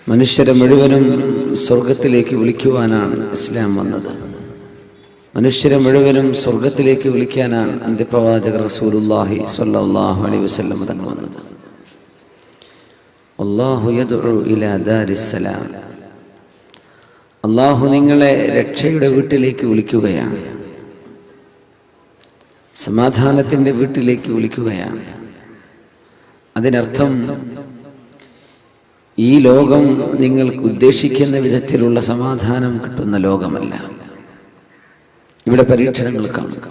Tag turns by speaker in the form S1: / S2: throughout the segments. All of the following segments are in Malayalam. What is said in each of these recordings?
S1: മനുഷ്യരെ മുഴുവനും സ്വർഗത്തിലേക്ക് വിളിക്കുവാനാണ് ഇസ്ലാം വന്നത്. മനുഷ്യരെ മുഴുവനും സ്വർഗത്തിലേക്ക് വിളിക്കാനാണ് അന്ത്യപ്രവാചകർ റസൂലുള്ളാഹി സ്വല്ലല്ലാഹു അലൈഹി വസല്ലം തങ്ങൾ വന്നത്. അല്ലാഹു യദ്ഉ ഇലാ ദാരിസ്സലാം. അല്ലാഹു നിങ്ങളെ രക്ഷയുടെ വീട്ടിലേക്ക് വിളിക്കുകയാണ്, സമാധാനത്തിൻ്റെ വീട്ടിലേക്ക് വിളിക്കുകയാണ്. അതിനർത്ഥം ഈ ലോകം നിങ്ങൾക്ക് ഉദ്ദേശിക്കുന്ന വിധത്തിലുള്ള സമാധാനം കിട്ടുന്ന ലോകമല്ല. ഇവിടെ പരീക്ഷണങ്ങൾ കാണും,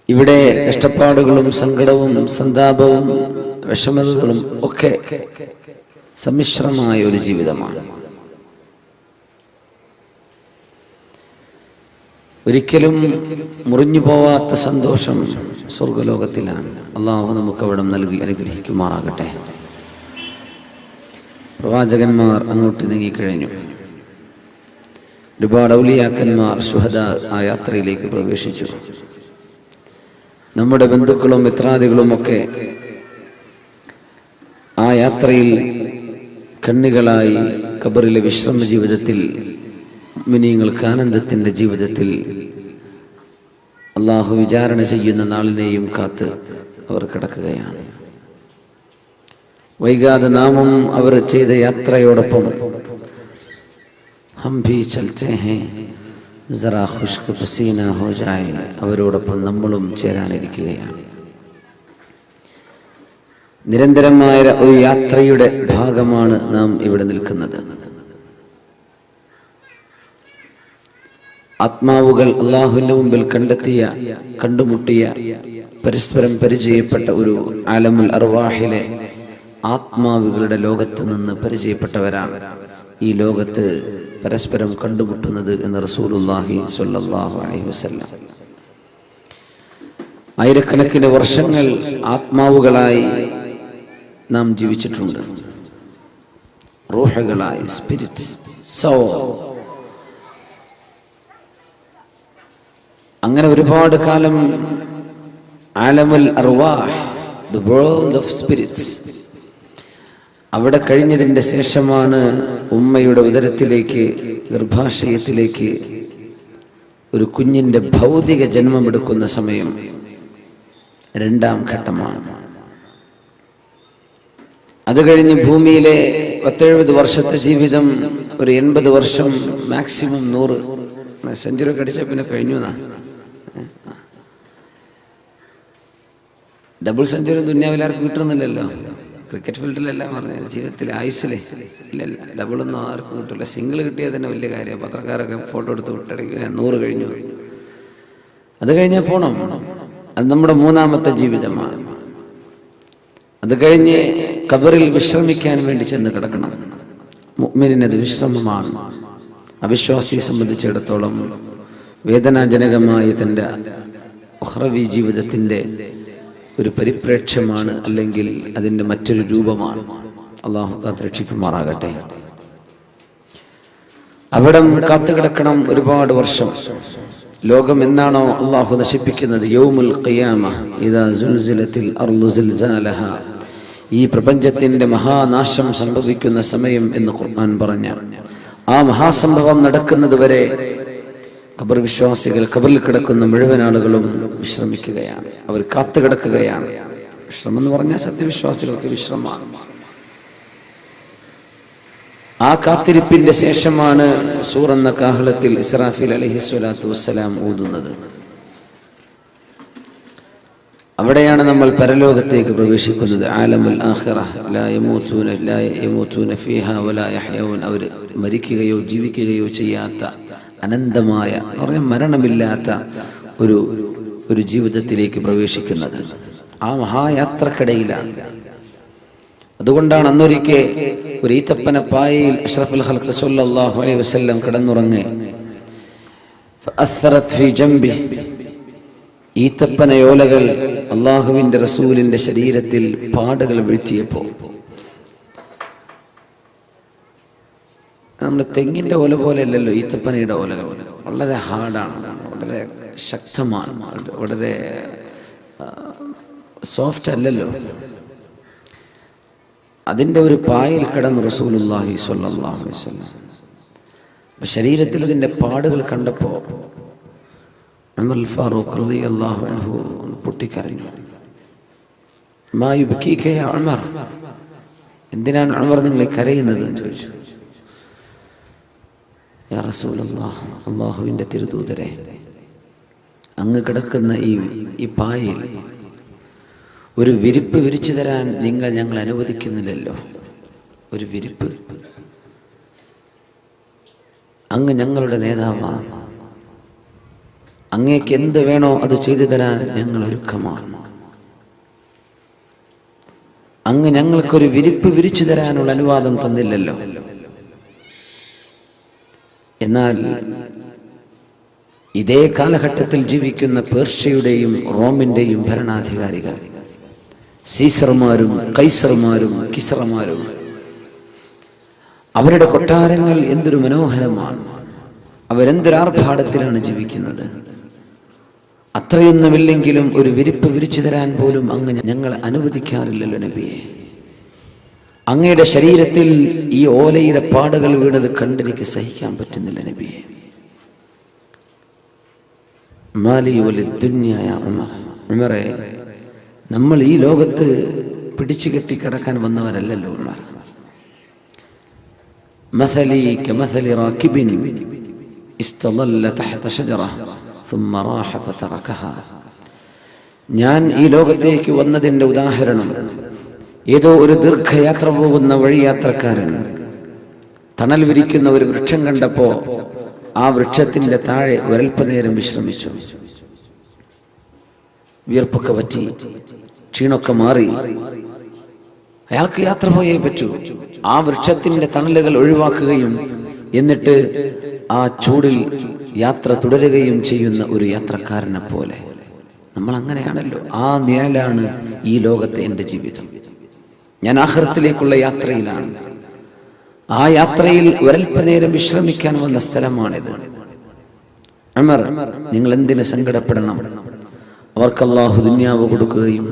S1: ഇവിടെ കഷ്ടപ്പാടുകളും സങ്കടവും സന്താപവും വിഷമതകളും ഒക്കെ സമ്മിശ്രമായ ഒരു ജീവിതമാണ്. ഒരിക്കലും മുറിഞ്ഞു പോവാത്ത സന്തോഷം സ്വർഗലോകത്തിലാണ്. അള്ളാഹു നമുക്ക് അവിടെ നൽകി അനുഗ്രഹിക്കുമാറാകട്ടെ. പ്രവാചകന്മാർ അങ്ങോട്ട് നീങ്ങിക്കഴിഞ്ഞു. ഒരുപാട് ഔലിയാക്കന്മാർ ശുഹദാ ആ യാത്രയിലേക്ക് പ്രവേശിച്ചു. നമ്മുടെ ബന്ധുക്കളും മിത്രാദികളുമൊക്കെ ആ യാത്രയിൽ കണ്ണികളായി ഖബറിലെ വിശ്രമ ജീവിതത്തിൽ, മുഅ്മിനീങ്ങൾക്ക് ആനന്ദത്തിൻ്റെ ജീവിതത്തിൽ, അള്ളാഹു വിചാരണ ചെയ്യുന്ന നാളിനെയും കാത്ത് അവർ കിടക്കുകയാണ്. വൈകാതെ നാമും അവർ ചെയ്ത യാത്രയോടൊപ്പം ഹം ഭീ ചൽത്തെ ഹൈ ജറാ ഖുശ്ക് പസീന ഹോ ജായേ, അവരോടൊപ്പം നമ്മളും ചേരാനിരിക്കുകയാണ്. നിരന്തരമായ ഒരു യാത്രയുടെ ഭാഗമാണ് നാം ഇവിടെ നിൽക്കുന്നത്. ആത്മാവുകൾ അള്ളാഹുവിന്റെ മുമ്പിൽ കണ്ടുമുട്ടിയ പരസ്പരം പരിചയപ്പെട്ട ഒരു ആലമുൽ അർവാഹിലെ ആത്മാവുകളുടെ ലോകത്ത് നിന്ന് പരിചയപ്പെട്ടവരാണ് ഈ ലോകത്ത് പരസ്പരം കണ്ടുമുട്ടുന്നത് എന്ന് റസൂലുള്ളാഹി സ്വല്ലല്ലാഹു അലൈഹി വസല്ലം. ആയിരക്കണക്കിന് വർഷങ്ങൾ ആത്മാവുകളായി നാം ജീവിച്ചിട്ടുണ്ട്, റൂഹുകളായി, സ്പിരിറ്റ്, സോൾ. അങ്ങനെ ഒരുപാട് കാലം ആലമുൽ അർവാഹ്, ദി വേൾഡ് ഓഫ് സ്പിരിറ്റ്സ്, അവിടെ കഴിഞ്ഞതിൻ്റെ ശേഷമാണ് ഉമ്മയുടെ ഉദരത്തിലേക്ക്, ഗർഭാശയത്തിലേക്ക് ഒരു കുഞ്ഞിൻ്റെ ഭൗതിക ജന്മമെടുക്കുന്ന സമയം രണ്ടാം ഘട്ടമാണ്. അത് കഴിഞ്ഞ് ഭൂമിയിലെ 70 വർഷത്തെ ജീവിതം, ഒരു 80 വർഷം, മാക്സിമം 100 സെഞ്ചുറി കടിച്ച പിന്നെ കഴിഞ്ഞു. ഡബിൾ സെഞ്ചുറി ദുനിയാവിലാർക്കും കിട്ടുന്നില്ലല്ലോ. ക്രിക്കറ്റ് ഫീൽഡിലെല്ലാം പറഞ്ഞത് ജീവിതത്തിൽ ആയുസ്സിലെ ഇല്ലല്ല, ഡബിളൊന്നും ആർക്കും കിട്ടില്ല. സിംഗിൾ കിട്ടിയാൽ തന്നെ വലിയ കാര്യം. പത്രക്കാരൊക്കെ ഫോട്ടോ എടുത്ത് വിട്ടടിക്കുക, 100 കഴിഞ്ഞു. അത് കഴിഞ്ഞാൽ പോണം. അത് നമ്മുടെ മൂന്നാമത്തെ ജീവിതമാണ്. അത് കഴിഞ്ഞ് ഖബറിൽ വിശ്രമിക്കാൻ വേണ്ടി ചെന്ന് കിടക്കണം. മുഅ്മിനിന് അത് വിശ്രമമാണ്. അവിശ്വാസിയെ സംബന്ധിച്ചിടത്തോളം വേദനാജനകമായ തൻ്റെ ഉഖ്റവി ജീവിതത്തിൻ്റെ ഒരു പരിപ്രേക്ഷ്യമാണ്, അല്ലെങ്കിൽ അതിൻ്റെ മറ്റൊരു രൂപമാണ്. അള്ളാഹു കാത്തുരക്ഷിക്കുമാറാകട്ടെ. അവിടം കാത്തുകിടക്കണം ഒരുപാട് വർഷം. ലോകം എന്നാണോ അള്ളാഹു നശിപ്പിക്കുന്നത്, യൗമുൽ ഖിയാമ ഇദാ സുൽസിലത്തിൽ അർളു സിൽസാലഹ, ഈ പ്രപഞ്ചത്തിൻ്റെ മഹാനാശം സംഭവിക്കുന്ന സമയം എന്ന് ഖുർആൻ പറഞ്ഞ ആ മഹാസംഭവം നടക്കുന്നത് വരെ ഖബർ വിശ്വാസികൾ, ഖബറിൽ കിടക്കുന്ന മുഴുവൻ ആളുകളും വിശ്രമിക്കുകയാണ്. അവർ കാത്തുകിടക്കുകയാണ്. വിശ്രമം എന്ന് പറഞ്ഞാൽ സത്യവിശ്വാസികൾക്ക് വിശ്രമമാണ്. ആ കാത്തിരിപ്പിന്റെ ശേഷമാണ് സൂർ എന്ന കാഹളത്തിൽ ഇസ്രാഫീൽ അലൈഹിസ്സലാത്തു വസ്സലാം ഊതുന്നത്. അവിടെയാണ് നമ്മൾ പരലോകത്തേക്ക് പ്രവേശിക്കുന്നത്. ആലമുൽ ആഖിറ, ലാ യമൂതൂന ഫീഹാ വലാ യഹ്യഊൻ. അവർ മരിക്കുകയോ ജീവിക്കുകയോ ചെയ്യാത്ത അനന്തമായ, മരണമില്ലാത്ത ഒരു ജീവിതത്തിലേക്ക് പ്രവേശിക്കുന്നത് ആ മഹായാത്രക്കിടയിലാണ്. അതുകൊണ്ടാണ് അന്നൊരിക്കൽ ഒരു ഈത്തപ്പന പായയിൽ അഷ്റഫുൽ ഖൽഖ് സ്വല്ലല്ലാഹു അലൈഹി വസല്ലം കിടന്നുറങ്ങി. ഫഅസ്റത് ഫീ ജംബി, ഈത്തപ്പനയോലകൾ അള്ളാഹുവിൻ്റെ റസൂലിൻ്റെ ശരീരത്തിൽ പാടുകൾ വീഴ്ത്തിയപ്പോൾ, നമ്മുടെ തെങ്ങിൻ്റെ ഓല പോലെ അല്ലല്ലോ ഈത്തപ്പനയുടെ ഓലകൾ. വളരെ ഹാർഡാണ്, വളരെ ശക്തമാണ്, വളരെ സോഫ്റ്റ് അല്ലല്ലോ. അതിൻ്റെ ഒരു പായൽ കിടന്നു റസൂലുള്ളാഹി സ്വല്ലല്ലാഹു അലൈഹി വസല്ലം. ശരീരത്തിൽ അതിൻ്റെ പാടുകൾ കണ്ടപ്പോൾ ഉമർ ഫാറൂഖ് റളിയല്ലാഹു അൻഹു പൊട്ടിക്കരഞ്ഞു. മാ യുബ്കീക യാ ഉമർ, എന്തിനാണ് ഉമർ നിങ്ങൾ കരയുന്നത് എന്ന് ചോദിച്ചു. യാ റസൂലല്ലാഹ്, അല്ലാഹുവിൻ്റെ തിരുദൂതരെ, അങ്ങ് കിടക്കുന്ന ഈ പായയിൽ ഒരു വിരിപ്പ് വിരിച്ചു തരാൻ ഞങ്ങൾ അനുവദിക്കുന്നില്ലല്ലോ. ഒരു വിരിപ്പ്, അങ്ങ് ഞങ്ങളുടെ നേതാവാണ്, അങ്ങേക്ക് എന്ത് വേണോ അത് ചെയ്തു തരാൻ ഞങ്ങൾ ഒരുക്കമാണ്. അങ്ങ് ഞങ്ങൾക്കൊരു വിരിപ്പ് വിരിച്ചു തരാനുള്ള അനുവാദം തന്നില്ലല്ലോ. എന്നാൽ ഇതേ കാലഘട്ടത്തിൽ ജീവിക്കുന്ന പേർഷ്യയുടെയും റോമിന്റെയും ഭരണാധികാരികൾ, സീസർമാരും കൈസർമാരും കിസ്റമാരും, അവരുടെ കൊട്ടാരങ്ങൾ എന്തൊരു മനോഹരമാണ്, അവരെന്തൊരാർഭാടത്തിലാണ് ജീവിക്കുന്നത്. അത്രയൊന്നുമില്ലെങ്കിലും ഒരു വിരിപ്പ് വിരിച്ചു തരാൻ പോലും അങ്ങ് ഞങ്ങൾ അനുവദിക്കാറില്ലല്ലോ നബിയെ. അങ്ങയുടെ ശരീരത്തിൽ ഈ ഓലയുടെ പാടുകൾ വീണത് കണ്ടെനിക്ക് സഹിക്കാൻ പറ്റുന്നില്ല നബിയെ. മാലി വലിദ്ദുനിയ യാ ഉമർ, ഉമറെ, നമ്മൾ ഈ ലോകത്ത് പിടിച്ചു കെട്ടി കിടക്കാൻ വന്നവരല്ലല്ലോ ഉമർ. മസലി കമസലി റാകിബിൻ ഇസ്തളല്ല തഹത ഷജറ ثم راح فتركها. ഞാൻ ഈ ലോകത്തേക്ക് വന്നതിൻ്റെ ഉദാഹരണം, ഏതോ ഒരു ദീർഘയാത്ര പോകുന്ന വഴിയാത്രക്കാരൻ തണൽ വിരിക്കുന്ന ഒരു വൃക്ഷം കണ്ടപ്പോ ആ വൃക്ഷത്തിന്റെ താഴെ ഒരൽപ്പനേരം വിശ്രമിച്ചു. വിയർപ്പൊക്കെ വറ്റി, ക്ഷീണമൊക്കെ മാറി, അയാൾക്ക് യാത്ര പോയേ പറ്റൂ. ആ വൃക്ഷത്തിന്റെ തണലുകൾ ഒഴിവാക്കുകയും എന്നിട്ട് ആ ചൂടിൽ യാത്ര തുടരുകയും ചെയ്യുന്ന ഒരു യാത്രക്കാരനെ പോലെ നമ്മൾ അങ്ങനെയാണല്ലോ. ആ നിഴലാണ് ഈ ലോകത്തെ എൻ്റെ ജീവിതം. ഞാൻ ആഖിറത്തിലേക്കുള്ള യാത്രയിലാണ്. ആ യാത്രയിൽ ഒരൽപ്പനേരം വിശ്രമിക്കാൻ വന്ന സ്ഥലമാണിത്. ഉമർ, നിങ്ങൾ എന്തിന് സങ്കടപ്പെടണം? അവർക്ക് അല്ലാഹു ദുനിയാവ് കൊടുക്കുകയും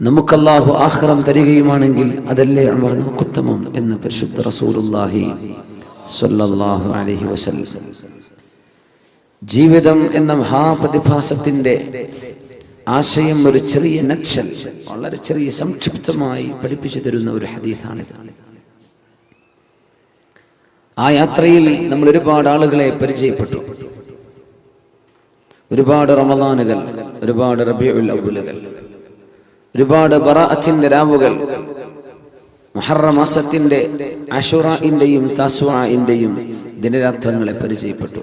S1: നമുക്ക് അല്ലാഹു ആഖിറം തരികയുമാണെങ്കിൽ അതല്ലേ ഉമർ നമുക്കുത്തമം എന്ന് പരിശുദ്ധ റസൂലുള്ളാഹി സ്വല്ലല്ലാഹു അലൈഹി വസല്ലം ജീവിതം എന്ന മഹാപ്രതിഭാസത്തിന്റെ ആശയം ഒരു ചെറിയ നക്ഷൽ, വളരെ ചെറിയ സംക്ഷിപ്തമായി പഠിപ്പിച്ചു തരുന്ന ഒരു ഹദീസാണിത്. ആ യാത്രയിൽ നമ്മൾ ഒരുപാട് ആളുകളെ പരിചയപ്പെട്ടു. ഒരുപാട് റമളാനുകൾ, ഒരുപാട് റബീഉൽ അവ്വലുകൾ, ഒരുപാട് ബറാഅത്തിന്റെ രാവുകൾ, മുഹറം മാസത്തിന്റെ അശൂറാഇന്റെയും തസ്വാഇന്റെയും ദിനരാത്രങ്ങളെ പരിചയപ്പെട്ടു.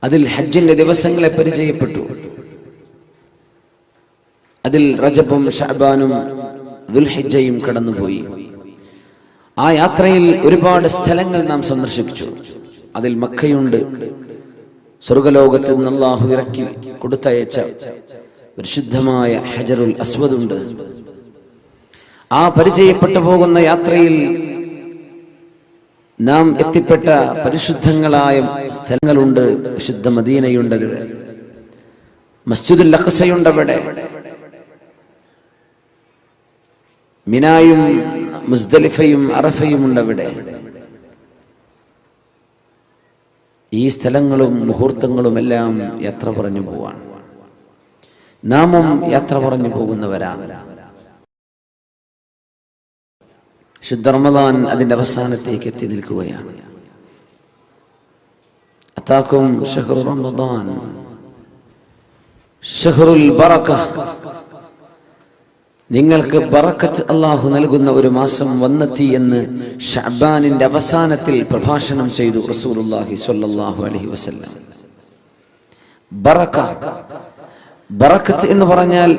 S1: അതിൽ ഹജ്ജിന്റെ ദിവസങ്ങളെ പരിചയപ്പെട്ടു. അതിൽ റജബും ശഅബാനും ദുൽഹിജ്ജയും കടന്നുപോയി. ആ യാത്രയിൽ ഒരുപാട് സ്ഥലങ്ങൾ നാം സന്ദർശിച്ചു. അതിൽ മക്കയുണ്ട്, സ്വർഗലോകത്ത് നിന്ന് അല്ലാഹു ഇറക്കി കൊടുത്തയച്ച പരിശുദ്ധമായ ഹജറുൽ അസ്വദുണ്ട്. ആ പരിചയപ്പെട്ടു പോകുന്ന യാത്രയിൽ നാം എത്തിപ്പെട്ട പരിശുദ്ധങ്ങളായ സ്ഥലങ്ങളുണ്ട്. വിശുദ്ധ മദീനയുണ്ട്, മസ്ജിദുൽ അഖ്സയുണ്ട്, അവിടെ മിനായും മുസ്ദലിഫയും അറഫയും ഉണ്ട്. അവിടെ ഈ സ്ഥലങ്ങളും മുഹൂർത്തങ്ങളും എല്ലാം യാത്ര പറഞ്ഞു പോവാണ്. നാമും യാത്ര പറഞ്ഞു പോകുന്നവരാണ്. ശുദ്ധ റമളാൻ അതിന്റെ അവസാനത്തേക്ക് എത്തി നിൽക്കുകയാണ്. അതാക്കും ശഹ്റു റമളാൻ ശഹ്റുൽ ബറക, നിങ്ങൾക്ക് ബറക്കത്ത് അല്ലാഹു നൽകുന്ന ഒരു മാസം വന്നെത്തി എന്ന് ശഅബാനിന്റെ അവസാനത്തിൽ പ്രഭാഷണം ചെയ്തു റസൂലുള്ളാഹി സ്വല്ലല്ലാഹു അലൈഹി വസല്ലം. ബറക്കത്ത് എന്ന് പറഞ്ഞാൽ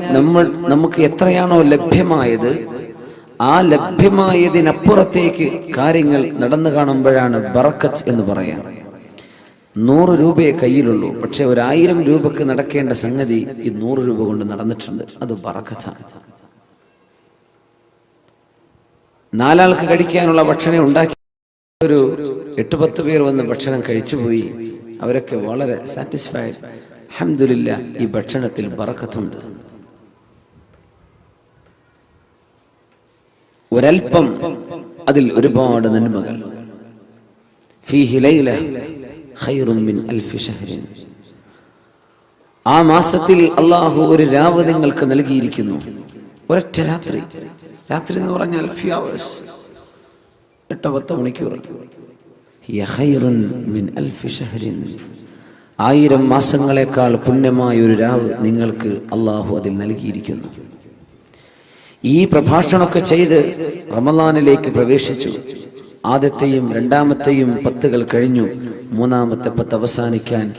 S1: നമുക്ക് എത്രയാണോ ലഭ്യമായത് ആ ലഭ്യമായതിനപ്പുറത്തേക്ക് കാര്യങ്ങൾ നടന്നു കാണുമ്പോഴാണ് ബറക്കത്ത് എന്ന് പറയാം. 100 രൂപയെ കയ്യിലുള്ളൂ, പക്ഷെ 1000 രൂപക്ക് നടക്കേണ്ട സംഗതി ഈ 100 രൂപ കൊണ്ട് നടന്നിട്ടുണ്ട്. അത് ബറക്കത്താണ്. 4 ആൾക്ക് കഴിക്കാനുള്ള ഭക്ഷണം ഉണ്ടാക്കി ഒരു 8-10 പേർ വന്ന് ഭക്ഷണം കഴിച്ചുപോയി. അവരൊക്കെ വളരെ സാറ്റിസ്ഫൈഡ്. അൽഹംദുലില്ലാഹ്, ഈ ഭക്ഷണത്തിൽ ബറക്കത്തുണ്ട്. ഒരൽപ്പം അതിൽ ഒരുപാട് നന്മകൾ. ഫീഹി ലൈല ഖൈറും മിൻ അൽഫി ശഹ്റിൻ. ആ മാസത്തിൽ അല്ലാഹു ഒരു രാവ് നിങ്ങൾക്ക് നൽകിയിരിക്കുന്നു, ഒരൊറ്റ രാത്രി. രാത്രി എന്ന് പറഞ്ഞാൽ few hours, 8-10 മണിക്കൂർ. ഹിയ ഖൈറുൻ മിൻ അൽഫി ശഹ്റിൻ. 1000 മാസങ്ങളെക്കാൾ പുണ്യമായ ഒരു രാവ് നിങ്ങൾക്ക് അല്ലാഹു അതിൽ നൽകിയിരിക്കുന്നു. ഈ പ്രഭാഷണമൊക്കെ ചെയ്ത് റമളാനിലേക്ക് പ്രവേശിച്ചു. ആദ്യത്തെയും രണ്ടാമത്തെയും 10 കഴിഞ്ഞു. മൂന്നാമത്തെ 10 അവസാനിക്കാൻ